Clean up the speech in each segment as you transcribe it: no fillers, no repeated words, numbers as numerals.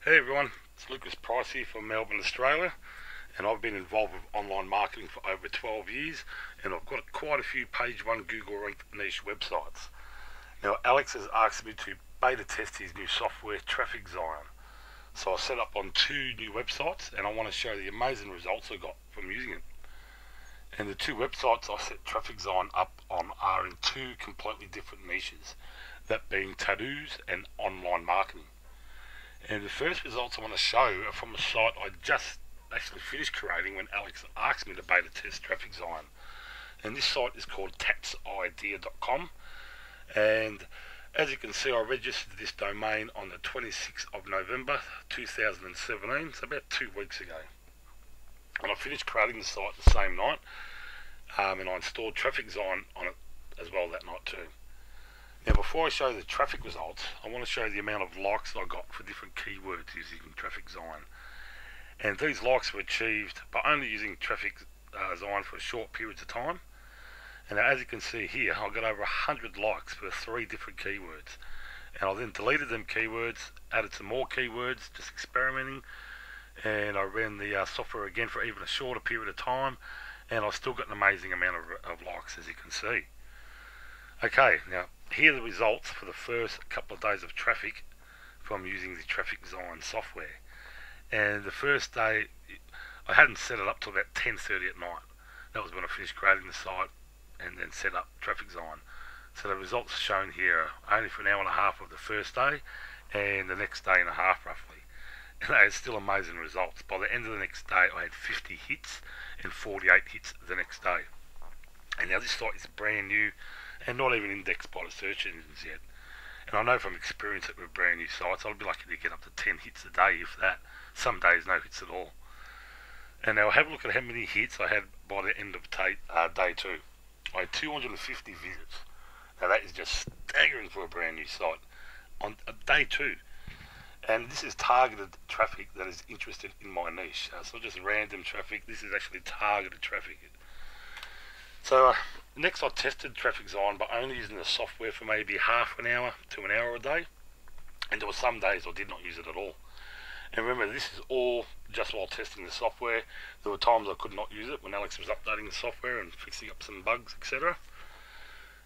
Hey everyone, it's Lucas Price here from Melbourne, Australia, and I've been involved with online marketing for over 12 years, and I've got quite a few page one Google ranked niche websites. Now, Alex has asked me to beta test his new software, Traffic Zion. So I set up on two new websites, and I want to show the amazing results I got from using it. And the two websites I set Traffic Zion up on are in two completely different niches, that being tattoos and online marketing. And the first results I want to show are from a site I just actually finished creating when Alex asked me to beta test Traffic Zion. And this site is called tatsidea.com. And as you can see, I registered this domain on the 26th of November 2017, so about 2 weeks ago. And I finished creating the site the same night, and I installed Traffic Zion on it as well that night too. Now, before I show the traffic results, I want to show the amount of likes I got for different keywords using Traffic Zion. And these likes were achieved by only using Traffic Zion for short periods of time. And as you can see here, I got over 100 likes for 3 different keywords. And I then deleted them keywords, added some more keywords, just experimenting. And I ran the software again for even a shorter period of time. And I still got an amazing amount of likes, as you can see. Okay, now here are the results for the first couple of days of traffic from using the Traffic Zion software. And the first day, I hadn't set it up till about 10:30 at night. That was when I finished creating the site and then set up Traffic Zion. So the results shown here are only for an hour and a half of the first day and the next day and a half roughly. And they had still amazing results. By the end of the next day, I had 50 hits and 48 hits the next day. And now this site is brand new and not even indexed by the search engines yet. And I know from experience that with brand new sites, I'll be lucky to get up to 10 hits a day, if that. Some days no hits at all. And now have a look at how many hits I had by the end of day 2. I had 250 visits. Now that is just staggering for a brand new site on day 2. And this is targeted traffic that is interested in my niche. So just random traffic. This is actually targeted traffic. So next I tested Traffic Zion by only using the software for maybe half an hour to an hour a day. And there were some days I did not use it at all. And remember, this is all just while testing the software. There were times I could not use it when Alex was updating the software and fixing up some bugs, etc.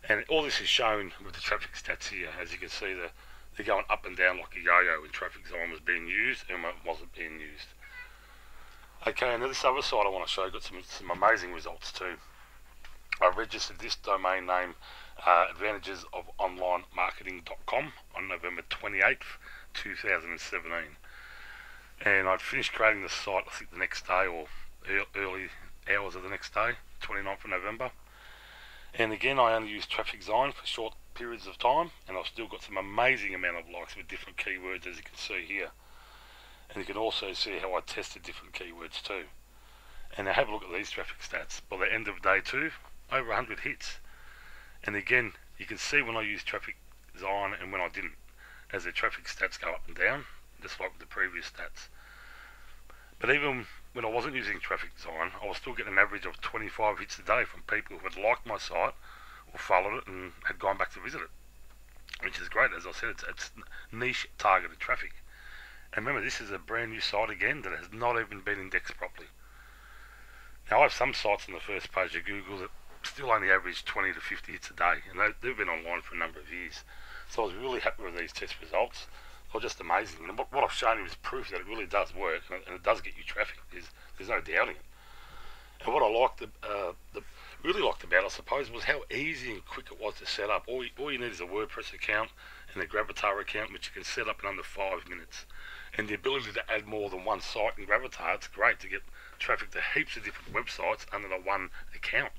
And all this is shown with the traffic stats here. As you can see, they're going up and down like a yo-yo when Traffic Zion was being used and when it wasn't being used. Okay, and this other side I want to show got some amazing results too. I registered this domain name, advantagesofOnlineMarketing.com, on November 28th, 2017. And I'd finished creating the site, I think the next day or early hours of the next day, 29th of November. And again, I only used Traffic Zion for short periods of time, and I've still got some amazing amount of likes with different keywords, as you can see here. And you can also see how I tested different keywords too. And now have a look at these traffic stats. By the end of day 2, over 100 hits. And again, you can see when I use Traffic Zion and when I didn't, as the traffic stats go up and down, just like with the previous stats. But even when I wasn't using Traffic Zion, I was still getting an average of 25 hits a day from people who had liked my site or followed it and had gone back to visit it, which is great. As I said, it's niche targeted traffic. And remember, this is a brand new site again that has not even been indexed properly. Now I have some sites on the first page of Google that still only average 20 to 50 hits a day, and they've been online for a number of years. So I was really happy with these test results. They're just amazing. And what I've shown you is proof that it really does work, and it does get you traffic. There's no doubting it. And what I really liked about it, I suppose, was how easy and quick it was to set up. All you need is a WordPress account and a Gravatar account, which you can set up in under 5 minutes. And the ability to add more than one site in Gravatar, it's great to get traffic to heaps of different websites under the one account.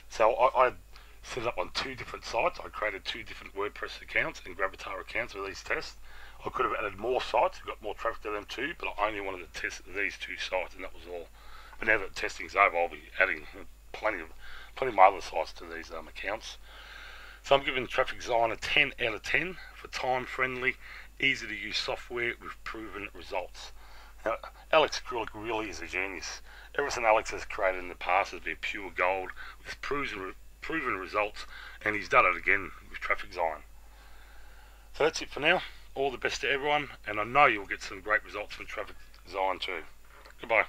So I set it up on 2 different sites. I created 2 different WordPress accounts and Gravatar accounts for these tests. I could have added more sites, got more traffic to them too, but I only wanted to test these 2 sites, and that was all. But now that testing's over, I'll be adding plenty of my other sites to these accounts. So I'm giving Traffic Zion a 10 out of 10 for time-friendly, easy-to-use software with proven results. Now, Alex Krulik really is a genius. Everything Alex has created in the past has been pure gold with proven results, and he's done it again with Traffic Zion. So that's it for now. All the best to everyone, and I know you'll get some great results from Traffic Design too. Goodbye.